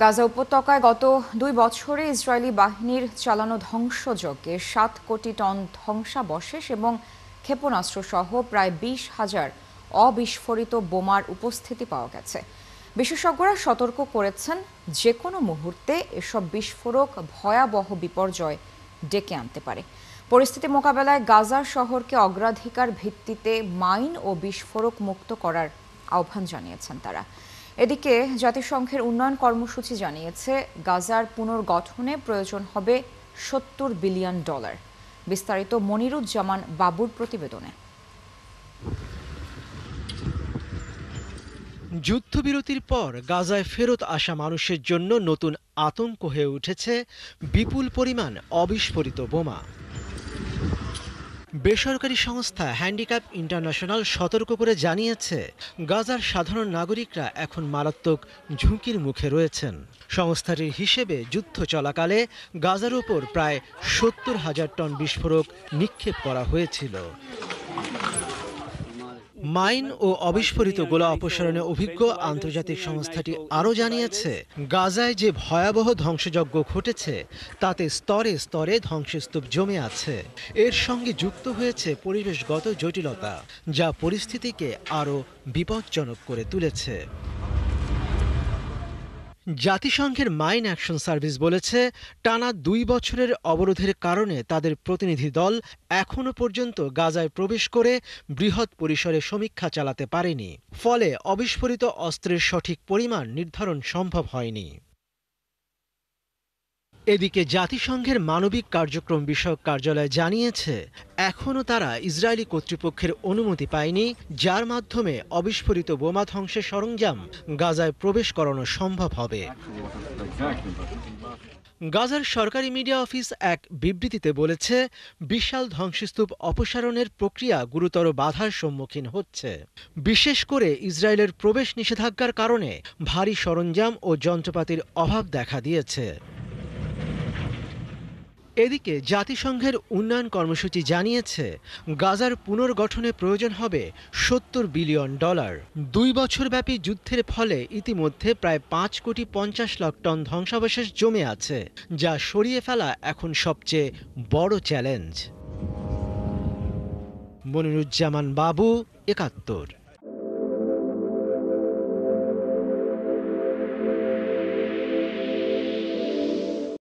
গাজা উপত্যকায় গত ২ বছরে ইসরায়েলি বাহিনীর চালানো ধ্বংসযজ্ঞে ৭ কোটি টন ধ্বংসাবশেষ এবং ক্ষেপণাস্ত্র সহ প্রায় ২০,০০০ অবিস্ফোরিত বোমার উপস্থিতি পাওয়া গেছে। বিশেষজ্ঞরা সতর্ক করেছেন, যে কোনো মুহূর্তে এসব বিস্ফোরক ভয়াবহ বিপর্যয় ডেকে আনতে পারে। পরিস্থিতি মোকাবেলায় গাজা শহরকে অগ্রাধিকার ভিত্তিতে মাইন ও বিস্ফোরক মুক্ত করার আহ্বান জানিয়েছেন তারা। এদিকে জাতিসংঘের উন্নয়ন কর্মসূচি জানিয়েছে, গাজার পুনর্গঠনে প্রয়োজন হবে $৭০ বিলিয়ন। বিস্তারিত মনিরুজ্জামান বাবুর প্রতিবেদনে। যুদ্ধবিরতির পর গাজায় ফেরত আসা মানুষের জন্য নতুন আতঙ্ক হয়ে উঠেছে বিপুল পরিমাণ অবিস্ফোরিত বোমা। বেসরকারি সংস্থা হ্যান্ডিক্যাপ ইন্টারন্যাশনাল সতর্ক করে জানিয়েছে, গাজার সাধারণ নাগরিকরা এখন মারাত্মক ঝুঁকির মুখে রয়েছেন। সংস্থাটির হিসেবে যুদ্ধ চলাকালে গাজার উপর প্রায় ৭০,০০০ টন বিস্ফোরক নিক্ষেপ করা হয়েছিল। মাইন ও অবিস্ফোরিত গোলা অপসারণে অভিজ্ঞ আন্তর্জাতিক সংস্থাটি আরও জানিয়েছে, গাজায় যে ভয়াবহ ধ্বংসযজ্ঞ ঘটেছে তাতে স্তরে স্তরে ধ্বংসস্তূপ জমে আছে। এর সঙ্গে যুক্ত হয়েছে পরিবেশগত জটিলতা, যা পরিস্থিতিকে আরও বিপজ্জনক করে তুলেছে। জাতিসংঘের মাইন অ্যাকশন সার্ভিস বলেছে, টানা ২ বছরের অবরোধের কারণে তাদের প্রতিনিধি দল এখনও পর্যন্ত গাজায় প্রবেশ করে বৃহৎ পরিসরে সমীক্ষা চালাতে পারেনি। ফলে অবিস্ফোরিত অস্ত্রের সঠিক পরিমাণ নির্ধারণ সম্ভব হয়নি। এদিকে জাতিসংঘের মানবিক কার্যক্রম বিষয়ক কার্যালয় জানিয়েছে, এখনও তারা ইসরায়েলি কর্তৃপক্ষের অনুমতি পায়নি, যার মাধ্যমে অবিস্ফোরিত বোমা ধ্বংসের সরঞ্জাম গাজায় প্রবেশ করানো সম্ভব হবে। গাজার সরকারি মিডিয়া অফিস এক বিবৃতিতে বলেছে, বিশাল ধ্বংসস্তূপ অপসারণের প্রক্রিয়া গুরুতর বাধার সম্মুখীন হচ্ছে। বিশেষ করে ইসরায়েলের প্রবেশ নিষেধাজ্ঞার কারণে ভারী সরঞ্জাম ও যন্ত্রপাতির অভাব দেখা দিয়েছে। এদিকে জাতিসংঘের উন্নয়ন কর্মসূচি জানিয়েছে, গাজার পুনর্গঠনে প্রয়োজন হবে $৭০ বিলিয়ন। ২ বছরব্যাপী যুদ্ধের ফলে ইতিমধ্যে প্রায় ৫,৫০,০০,০০০ টন ধ্বংসাবশেষ জমে আছে, যা সরিয়ে ফেলা এখন সবচেয়ে বড় চ্যালেঞ্জ। মনিরুজ্জামান বাবু, ৭১।